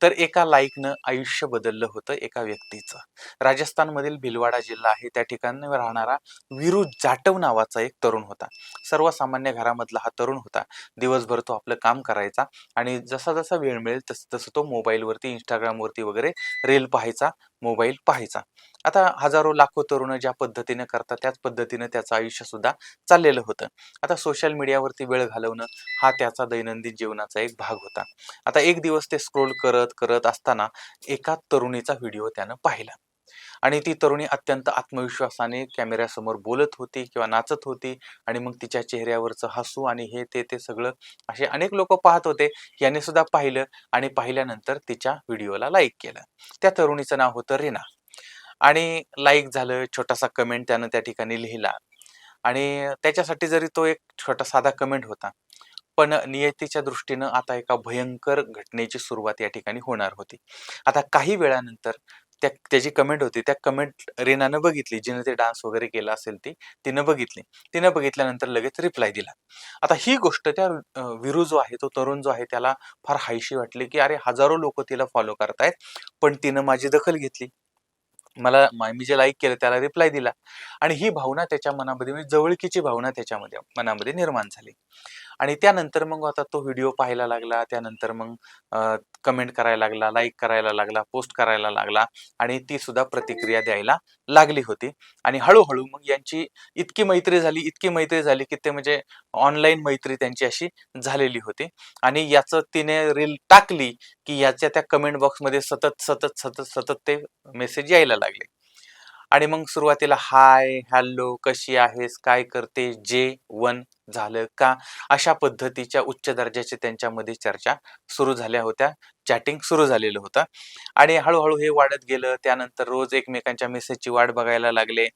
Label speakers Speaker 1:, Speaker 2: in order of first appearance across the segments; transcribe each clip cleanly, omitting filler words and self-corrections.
Speaker 1: तर एका लाईकनं आयुष्य बदललं होतं एका व्यक्तीचं. राजस्थानमधील भिलवाडा जिल्हा आहे, त्या ठिकाणी राहणारा वीरू जाटव नावाचा एक तरुण होता. सर्वसामान्य घरामधला हा तरुण होता. दिवसभर तो आपलं काम करायचा आणि जसा जसा वेळ मिळेल तसं तसं तो मोबाईलवरती, इंस्टाग्रामवरती वगैरे रील पाहायचा, मोबाईल पाहायचा. आता हजारो लाखो तरुण ज्या पद्धतीने करतात त्याच पद्धतीने त्याचं आयुष्य सुद्धा चाललेलं होतं. आता सोशल मीडियावरती वेळ घालवणं हा त्याचा दैनंदिन जीवनाचा एक भाग होता. आता एक दिवस ते स्क्रोल करत करत असताना एका तरुणीचा व्हिडिओ त्यानं पाहिला आणि ती तरुणी अत्यंत आत्मविश्वासाने कॅमेऱ्यासमोर बोलत होती किंवा नाचत होती आणि मग तिच्या चेहऱ्यावरचं हसू आणि हे ते सगळं असे अनेक लोक पाहत होते. याने सुद्धा पाहिलं आणि पाहिल्यानंतर तिच्या व्हिडिओला लाईक केलं. त्या तरुणीचं नाव होतं रीना आणि लाईक झालं. छोटासा कमेंट त्यानं त्या ठिकाणी लिहिला आणि त्याच्यासाठी जरी तो एक छोटा साधा कमेंट होता, पण नियतीच्या दृष्टीनं आता एका भयंकर घटनेची सुरुवात या ठिकाणी होणार होती. आता काही वेळानंतर त्याची कमेंट होती. त्या कमेंट रीनानं बघितली. जिने ते डान्स वगैरे केला असेल तिनं बघितली. तिनं बघितल्यानंतर लगेच रिप्लाय दिला. आता ही गोष्ट त्या वीरू जो आहे, तो तरुण जो आहे त्याला फार हायशी वाटली, की अरे हजारो लोकं तिला फॉलो करतायत, पण तिनं माझी दखल घेतली. मी जे लाईक केलं त्याला रिप्लाय दिला आणि ही भावना त्याच्या मनामध्ये म्हणजे जवळकीची भावना त्याच्यामध्ये मनामध्ये निर्माण झाली. आणि त्यानंतर मग आता तो व्हिडिओ पाहायला लागला. त्यानंतर मग कमेंट करायला लागला, लाईक करायला लागला, पोस्ट करायला लागला आणि ती सुद्धा प्रतिक्रिया द्यायला लागली होती. आणि हळूहळू मग यांची इतकी मैत्री झाली की ते म्हणजे ऑनलाईन मैत्री त्यांची अशी झालेली होती. आणि याचं तिने रील टाकली की याच्या त्या कमेंट बॉक्समध्ये सतत सतत सतत सतत ते मेसेज यायला लागले. आणि मग सुरुवातीला हाय, हॅलो, कशी आहेस, काय करते, जे झालं का, अशा पद्धतीच्या उच्च दर्जाची त्यांच्यामध्ये चर्चा सुरू झाल्या होत्या. चॅटिंग सुरू झालेलं होतं आणि हळूहळू हे वाढत गेलं. त्यानंतर रोज एकमेकांच्या मेसेजची वाट बघायला लागले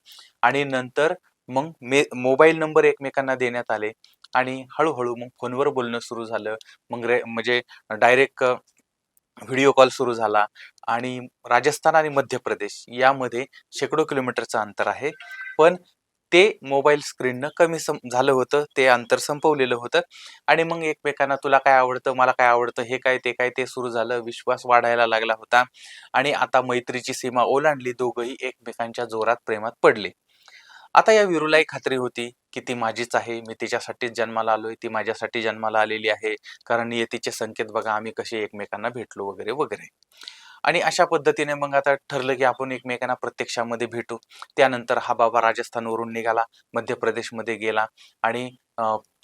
Speaker 1: आणि नंतर मग मोबाईल नंबर एकमेकांना देण्यात आले आणि हळूहळू मग फोनवर बोलणं सुरू झालं. मग म्हणजे डायरेक्ट व्हिडिओ कॉल सुरू झाला आणि राजस्थान आणि मध्य प्रदेश यामध्ये शेकडो किलोमीटरचं अंतर आहे. पण ते मोबाईल स्क्रीननं कमी झालं होतं. ते अंतर संपवलेलं होतं आणि मग एकमेकांना तुला काय आवडतं, मला काय आवडतं, हे काय, ते काय, ते सुरू झालं. विश्वास वाढायला लागला होता आणि आता मैत्रीची सीमा ओलांडली. दोघंही एकमेकांच्या जोरात प्रेमात पडले. आता या वीरूलाही खात्री होती की ती माझीच आहे. मी तिच्यासाठीच जन्माला आलोय. ती माझ्यासाठी जन्माला आलेली आहे. कारण नियतीचे संकेत बघा आम्ही कसे एकमेकांना भेटलो वगैरे वगैरे. आणि अशा पद्धतीने मग आता ठरलं की आपण एकमेकांना प्रत्यक्षामध्ये भेटू. त्यानंतर हा बाबा राजस्थानवरून निघाला, मध्य प्रदेशमध्ये गेला आणि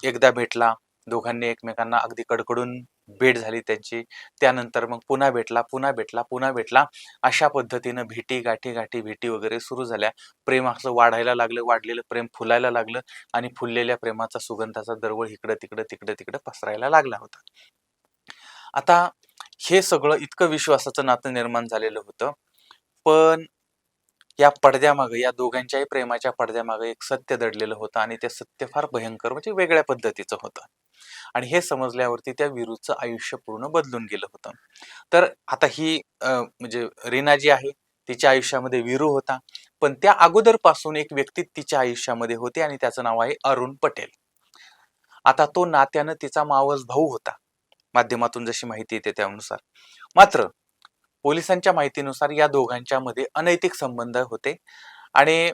Speaker 1: एकदा भेटला. दोघांनी एकमेकांना अगदी कडकडून भेट झाली त्यांची. त्यानंतर मग पुन्हा भेटला, पुन्हा भेटला, पुन्हा भेटला. अशा पद्धतीनं भेटी, गाठी भेटी वगैरे सुरू झाल्या. प्रेम असं वाढायला लागलं, वाढलेलं प्रेम फुलायला लागलं आणि फुललेल्या प्रेमाचा सुगंधाचा दरवळ इकडं-तिकडं पसरायला लागला होता. आता हे सगळं इतकं विश्वासाचं नातं निर्माण झालेलं होतं. पण या पडद्यामागे, या दोघांच्याही प्रेमाच्या पडद्यामागे एक सत्य दडलेलं होतं आणि ते सत्य फार भयंकर म्हणजे वेगळ्या पद्धतीचं होतं. आणि हे समजल्यावरती त्या वीरूचं आयुष्य पूर्ण बदलून गेलं होतं. तर आता ही म्हणजे रीना जी आहे तिच्या आयुष्यामध्ये वीरू होता. पण त्या अगोदरपासून एक व्यक्ती तिच्या आयुष्यामध्ये होते आणि त्याचं नाव आहे अरुण पटेल. आता तो नात्यानं तिचा मावस भाऊ होता. माध्यमातून जशी माहिती येते त्यानुसार. मात्र पोलिसांच्या माहितीनुसार या दोघांच्या मध्ये अनैतिक संबंध होते आणि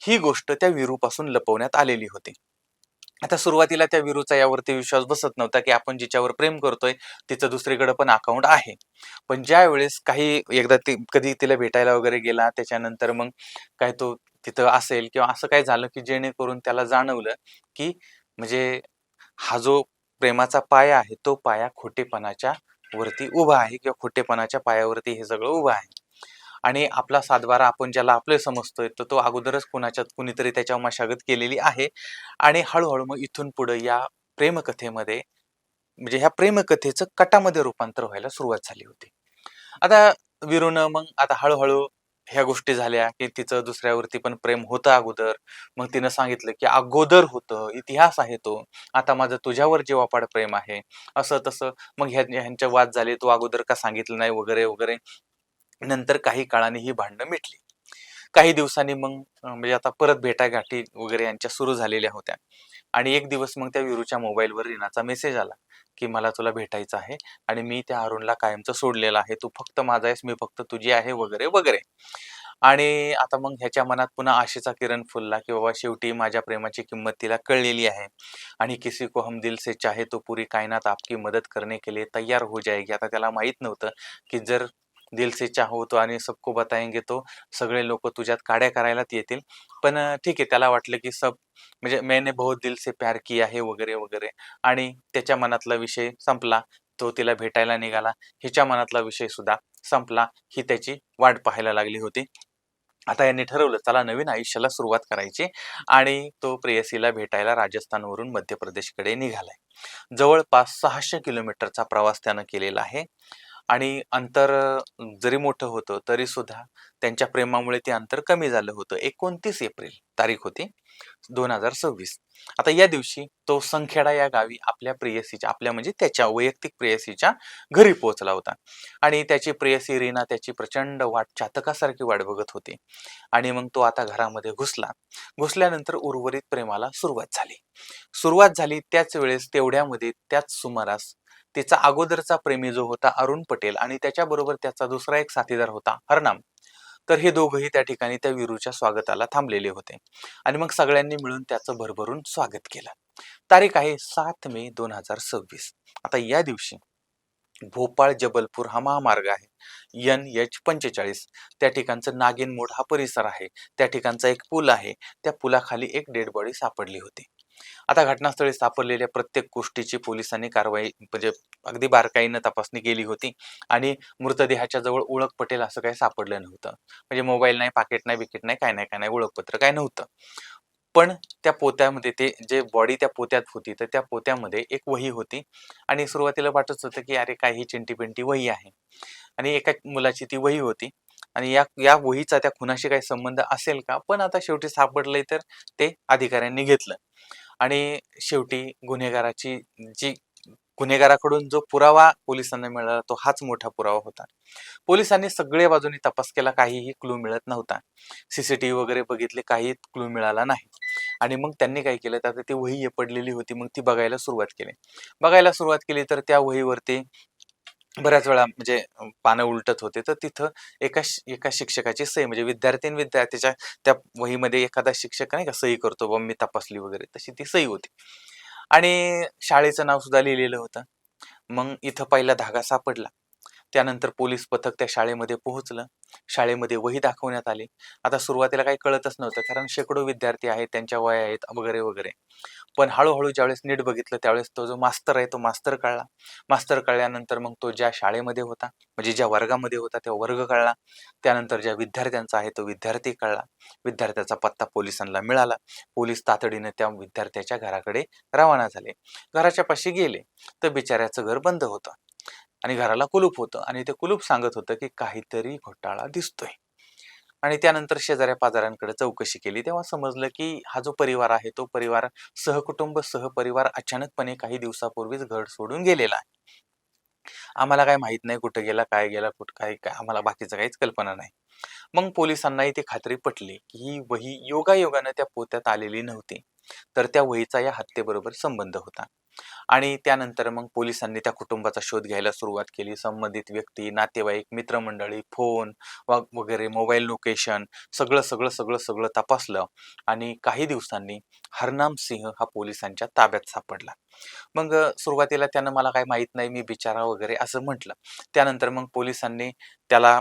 Speaker 1: ही गोष्ट त्या वीरूपासून लपवण्यात आलेली होती. आता सुरुवातीला त्या वीरूचा यावरती विश्वास बसत नव्हता की आपण जिच्यावर प्रेम करतोय तिचं दुसरीकडे पण अकाउंट आहे. पण ज्या वेळेस काही एकदा कधी तिला भेटायला वगैरे गेला, त्याच्यानंतर मग काय तो तिथं असेल किंवा असं काय झालं की जेणेकरून त्याला जाणवलं की म्हणजे हा जो प्रेमाचा पाया आहे तो पाया खोटेपणाच्या वरती उभा आहे किंवा खोटेपणाच्या पायावरती हे सगळं उभं आहे. आणि आपला सातबारा आपण ज्याला आपलं समजतोय तर तो अगोदरच कुणीतरी त्याच्यावर मशागत केलेली आहे. आणि हळूहळू मग इथून पुढे या प्रेमकथेमध्ये म्हणजे ह्या प्रेमकथेचं कटामध्ये रूपांतर व्हायला सुरुवात झाली होती. आता वीरूनं मग आता हळूहळू ह्या गोष्टी झाल्या की तिचं दुसऱ्यावरती पण प्रेम होतं अगोदर. मग तिनं सांगितलं की अगोदर होतं, इतिहास आहे तो, आता माझं तुझ्यावर जीवापाड प्रेम आहे, असं तसं. मग ह्यांचे वाद झाले, तू अगोदर का सांगितलं नाही वगैरे वगैरे. नंतर काही काळाने ही भांडणं मिटली. काही दिवसांनी मग म्हणजे आता परत भेटागाठी वगैरे यांच्या सुरू झालेल्या होत्या आणि एक दिवस मग त्या वीरूच्या मोबाईलवर रीनाचा मेसेज आला की मला तुला भेटायचं आहे आणि मी त्या अरुणला कायमचं सोडलेलं आहे, तू फक्त माझा आहेस, मी फक्त तुझी आहे, वगैरे वगैरे. आणि आता मग ह्याच्या मनात पुन्हा आशेचा किरण फुलला की बाबा शेवटी माझ्या प्रेमाची किंमत तिला कळलेली आहे आणि किसी को हम दिल से चाहे तो पूरी कायनात आपकी मदत करने के लिए तैयार हो जाएगी. आता त्याला माहित नव्हतं की जर दिल से चाहो तो आणि सबको बताएंगे तो सगळे लोक तुझ्यात काड्या करायलाच येतील. पण ठीक आहे, त्याला वाटलं की सब म्हणजे मैंने बहुत दिल से प्यार किया है वगैरे वगैरे. आणि त्याच्या मनातला विषय संपला. तो तिला भेटायला निघाला. हिच्या मनातला विषय सुद्धा संपला. ही त्याची वाट पाहायला लागली होती. आता यांनी ठरवलं चला नवीन आयुष्याला सुरुवात करायची आणि तो प्रेयसीला भेटायला राजस्थानवरून मध्य प्रदेशकडे निघालाय. जवळपास 600 किलोमीटरचा प्रवास त्यानं केलेला आहे आणि अंतर जरी मोठं होतं तरी सुद्धा त्यांच्या प्रेमामुळे ते अंतर कमी झालं होतं. 29 एप्रिल तारीख होती 2026. आता या दिवशी तो संखेडा या गावी आपल्या प्रेयसीच्या, आपल्या म्हणजे त्याच्या वैयक्तिक प्रेयसीच्या घरी पोहोचला होता आणि त्याची प्रेयसी रीना त्याची प्रचंड वाट चातकासारखी वाट बघत होती. आणि मग तो आता घरामध्ये घुसला. घुसल्यानंतर उर्वरित प्रेमाला सुरुवात झाली त्याच वेळेस, तेवढ्यामध्ये त्याच सुमारास तिचा अगोदरचा प्रेमी जो होता अरुण पटेल आणि त्याच्याबरोबर त्याचा दुसरा एक साथीदार होता हरनाम, तर हे दोघंही त्या ठिकाणी त्या वीरूच्या स्वागताला थांबलेले होते आणि मग सगळ्यांनी मिळून त्याचं भरभरून स्वागत केलं. तारीख आहे 7 मे 2026. आता या दिवशी भोपाळ जबलपूर हा महामार्ग आहे, NH45. त्या ठिकाणचं नागिन मोड हा परिसर आहे. त्या ठिकाणचा एक पूल आहे. त्या पुलाखाली एक डेड बॉडी सापडली होती. आता घटनास्थळी सापडलेल्या प्रत्येक गोष्टीची पोलिसांनी कारवाई म्हणजे अगदी बारकाईनं तपासणी केली होती आणि मृतदेहाच्या जवळ ओळख पटेल असं काही सापडलं नव्हतं. म्हणजे मोबाईल नाही, पाकिट नाही, बिकीट नाही, काय नाही, काय नाही, ओळखपत्र काय नव्हतं. पण त्या पोत्यामध्ये ते जे बॉडी त्या पोत्यात होती, तर त्या पोत्यामध्ये एक वही होती आणि सुरुवातीला वाटत होतं की अरे काय ही चिंटी-पिंटी वही आहे आणि एका मुलाची ती वही होती आणि या या वहीचा त्या खुनाशी काही संबंध असेल का? पण आता शेवटी सापडलंय तर ते अधिकाऱ्यांनी घेतलं आणि शेवटी गुन्हेगाराची जी गुन्हेगाराकडून जो पुरावा पोलिसांना मिळाला तो हाच मोठा पुरावा होता. पोलिसांनी सगळ्या बाजूनी तपास केला, काहीही क्लू मिळत नव्हता. सीसीटीव्ही वगैरे बघितले, काही क्लू मिळाला नाही. आणि मग त्यांनी काय केलं, तर आता ती वही पडलेली होती, मग ती बघायला सुरुवात केली तर त्या वहीवरती बऱ्याच वेळा म्हणजे पानं उलटत होते. तर तिथं एका शिक्षकाची सही म्हणजे विद्यार्थ्याच्या त्या वहीमध्ये एखादा शिक्षक नाही का सही करतो, "बुवा मी तपासली" वगैरे, तशी ती सही होती. आणि शाळेचं नाव सुद्धा लिहिलेलं होतं. मग इथं पहिला धागा सापडला. त्यानंतर पोलीस पथक त्या शाळेमध्ये पोहोचलं. शाळेमध्ये वही दाखवण्यात आली. आता सुरुवातीला काही कळतच नव्हतं, कारण शेकडो विद्यार्थी आहेत, त्यांच्या वह्या आहेत वगैरे, वगैरे. पण हळू-हळू ज्यावेळेस नीट बघितलं, त्यावेळेस तो जो मास्तर आहे, तो मास्तर कळला. मास्तर कळल्यानंतर मग तो ज्या शाळेमध्ये होता, म्हणजे ज्या वर्गामध्ये होता, तो वर्ग कळला. त्यानंतर ज्या विद्यार्थ्यांचा आहे, तो विद्यार्थी कळला. विद्यार्थ्याचा पत्ता पोलिसांना मिळाला. पोलीस तातडीने त्या विद्यार्थ्याच्या घराकडे रवाना झाले. घराच्या पाशी गेले, तर बिचाऱ्याचं घर बंद होतं आणि घराला कुलूप होतं आणि ते कुलूप सांगत होतं की काहीतरी घोटाळा दिसतोय. आणि त्यानंतर शेजाऱ्या-पाजाऱ्यांकडे चौकशी केली, तेव्हा समजलं की हा जो परिवार आहे, तो परिवार सहकुटुंब, सहपरिवार अचानकपणे काही दिवसापूर्वीच घर सोडून गेलेला आहे. आम्हाला काही माहीत नाही कुठे गेला, काय गेला, कुठं काय, काय आम्हाला बाकीचं काहीच कल्पना नाही. मग पोलिसांनाही ती खात्री पटली की ही वही योगायोगानं त्या पोत्यात आलेली नव्हती, तर त्या वहीचा या हत्येबरोबर संबंध होता. आणि त्यानंतर मग पोलिसांनी त्या कुटुंबाचा शोध घ्यायला सुरुवात केली. संबंधित व्यक्ती, नातेवाईक, मित्रमंडळी, फोन वगैरे, मोबाईल लोकेशन सगळं, सगळं, सगळं, सगळं तपासलं आणि काही दिवसांनी हरनाम सिंह हा पोलिसांच्या ताब्यात सापडला. मग सुरुवातीला त्यानं मला काही माहीत नाही, मी बिचारा वगैरे असं म्हटलं. त्यानंतर मग पोलिसांनी त्याला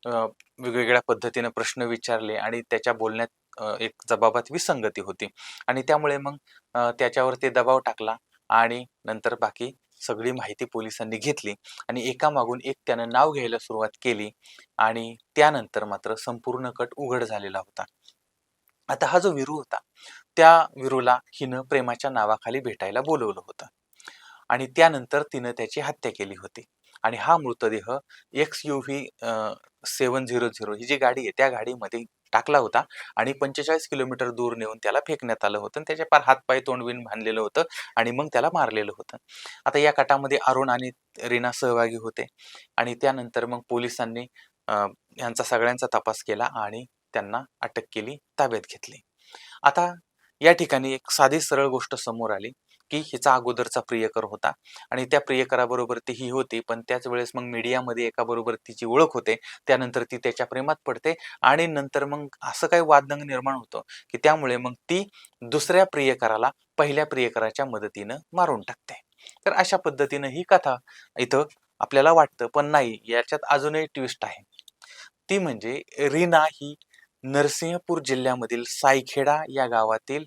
Speaker 1: अ, वेगवेगळ्या पद्धतीने प्रश्न विचारले आणि त्याच्या बोलण्यात एक जबाबात विसंगती होती आणि त्यामुळे मग त्याच्यावरती दबाव टाकला आणि नंतर बाकी सगळी माहिती पोलिसांनी घेतली आणि एकामागून एक त्यानं नाव घ्यायला सुरुवात केली आणि त्यानंतर मात्र संपूर्ण कट उघड झालेला होता. आता हा जो वीरू होता, त्या वीरूला हिनं प्रेमाच्या नावाखाली भेटायला बोलवलं होतं आणि त्यानंतर तिनं त्याची हत्या केली होती आणि हा मृतदेह XUV 700 ही जी गाडी आहे त्या गाडीमध्ये टाकला होता आणि 45 किलोमीटर दूर नेऊन त्याला फेकण्यात आलं होतं आणि त्याचे पार हातपाय तोंडबिन बांधलेलं होतं आणि मग त्याला मारलेलं होतं. आता या कटामध्ये अरुण आणि रीना सहभागी होते आणि त्यानंतर मग पोलिसांनी यांचा सगळ्यांचा तपास केला आणि त्यांना अटक केली, ताब्यात घेतली. आता या ठिकाणी एक साधी सरळ गोष्ट समोर आली, की हिचा अगोदरचा प्रियकर होता आणि त्या प्रियकराबरोबर ती ही होती. पण त्याच वेळेस मग मीडियामध्ये एकाबरोबर तिची ओळख होते. त्यानंतर ती त्याच्या प्रेमात पडते आणि नंतर मग असं काही वादंग निर्माण होतं, की त्यामुळे मग ती दुसऱ्या प्रियकराला पहिल्या प्रियकराच्या मदतीनं मारून टाकते. तर अशा पद्धतीनं ही कथा इथं आपल्याला वाटतं, पण नाही, याच्यात अजूनही ट्विस्ट आहे. ती म्हणजे रीना ही नरसिंहपूर जिल्ह्यामधील सायखेडा या गावातील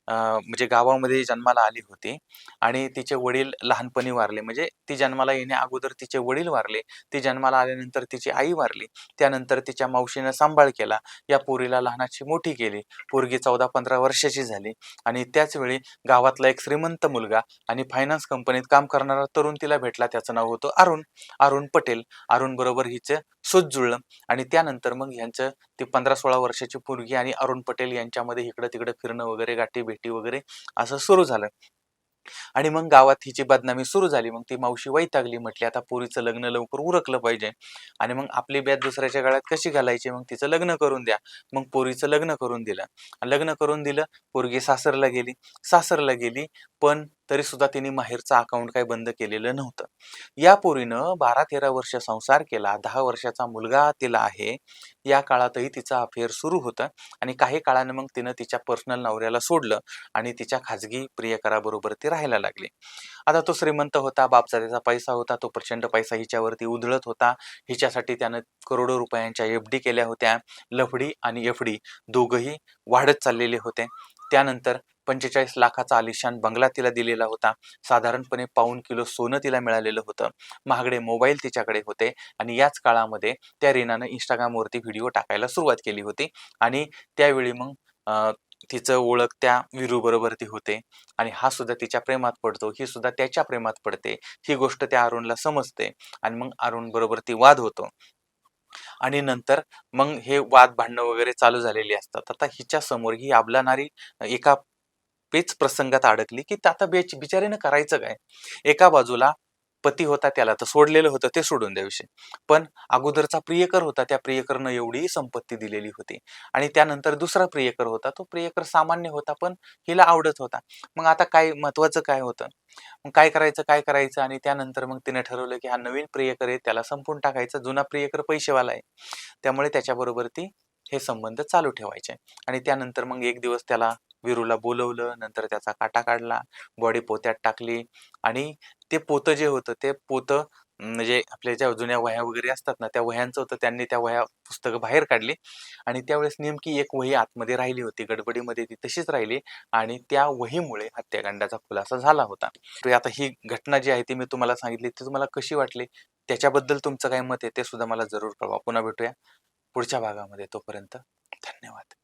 Speaker 1: म्हणजे गावामध्ये जन्माला आली होती आणि तिचे वडील लहानपणी वारले. म्हणजे ती जन्माला येण्या अगोदर तिचे वडील वारले. ती जन्माला आल्यानंतर तिची आई वारली. त्यानंतर तिच्या मावशीनं सांभाळ केला. या पोरीला लहानाची मोठी केली. पोरगी 14-15 वर्षाची झाली आणि त्याच वेळी गावातला एक श्रीमंत मुलगा आणि फायनान्स कंपनीत काम करणारा तरुण तिला भेटला. त्याचं नाव होतं अरुण. अरुण पटेल. अरुण बरोबर हिचं सोत जुळलं आणि त्यानंतर मग ह्यांचं ती 15-16 वर्षाची पोरगी आणि अरुण पटेल यांच्यामध्ये इकडं-तिकडं फिरणं वगैरे, गाठी-भेटी वगैरे असं सुरू झालं. आणि मग गावात हिची बदनामी सुरू झाली. मग ती मावशी वैतागली. म्हटली, "आता पोरीचं लग्न लवकर उरकलं पाहिजे आणि मग आपली ब्यात दुसऱ्याच्या गळ्यात कशी घालायची? मग तिचं लग्न करून द्या." मग पोरीचं लग्न करून दिलं. लग्न करून दिलं. पोरगी सासरला गेली. सासरला गेली, पण तरीसुद्धा तिने माहेरचं अकाउंट काही बंद केलेलं नव्हतं. या पोरीनं 12-13 वर्ष संसार केला. 10 वर्षाचा मुलगा तिला आहे. या काळातही तिचं अफेअर सुरू होतं आणि काही काळानं मग तिनं तिच्या पर्सनल नवऱ्याला सोडलं आणि तिच्या खाजगी प्रियकराबरोबर ती राहायला लागली. आता तो श्रीमंत होता, बापजात्याचा पैसा होता, तो प्रचंड पैसा हिच्यावरती उधळत होता. हिच्यासाठी त्यानं करोडो रुपयांच्या एफ-डी केल्या होत्या. लफडी आणि एफ-डी दोघंही वाढत चाललेले होते. त्यानंतर 45 लाखाचा आलिशान बंगला तिला दिलेला होता. साधारणपणे पाऊण किलो सोनं तिला मिळालेलं होतं. महागडे मोबाईल तिच्याकडे होते आणि याच काळामध्ये त्या रीनानं Instagramवरती व्हिडिओ टाकायला सुरुवात केली होती आणि त्यावेळी मग तिचं ओळख त्या वीरूबरोबर ती होते आणि हा सुद्धा तिच्या प्रेमात पडतो. ही सुद्धा त्याच्या प्रेमात पडते. ही गोष्ट त्या अरुणला समजते आणि मग अरुण बरोबर ती वाद होतो आणि नंतर मग हे वाद भांडणं वगैरे चालू झालेली असतात. आता हिच्या समोर ही अबलानारी एका पेच प्रसंगात अडकली, की आता बिचारीनं करायचं काय? एका बाजूला पती होता, त्याला तर सोडलेलं होतं, ते सोडून द्या विषय. पण अगोदरचा प्रियकर होता, त्या प्रियकरनं एवढी संपत्ती दिलेली होती आणि त्यानंतर दुसरा प्रियकर होता. तो प्रियकर सामान्य होता, पण हिला आवडत होता. मग आता काय महत्त्वाचं काय होतं? मग काय करायचं, काय करायचं? आणि त्यानंतर मग तिने ठरवलं, की हा नवीन प्रियकर आहे, त्याला संपवून टाकायचा. जुना प्रियकर पैसेवाला आहे. त्यामुळे त्याच्याबरोबर ती हे संबंध चालू ठेवायचे आणि त्यानंतर मग एक दिवस त्याला वीरूला बोलवलं. नंतर त्याचा काटा काढला, बॉडी पोत्यात टाकली आणि ते पोतं जे होतं, ते पोतं म्हणजे आपल्या ज्या जुन्या वह्या वगैरे असतात ना, त्या वह्यांचं होतं. त्यांनी त्या वह्या पुस्तकं बाहेर काढली आणि त्यावेळेस नेमकी एक वही आतमध्ये राहिली होती. गडबडीमध्ये ती तशीच राहिली आणि त्या वहीमुळे हत्याकांडाचा खुलासा झाला होता. तर आता ही घटना जी आहे ती मी तुम्हाला सांगितली, ती तुम्हाला कशी वाटली? त्याच्याबद्दल तुमचं काय मत आहे ते सुद्धा मला जरूर कळवा. पुन्हा भेटूया पुढच्या भागामध्ये. तोपर्यंत धन्यवाद.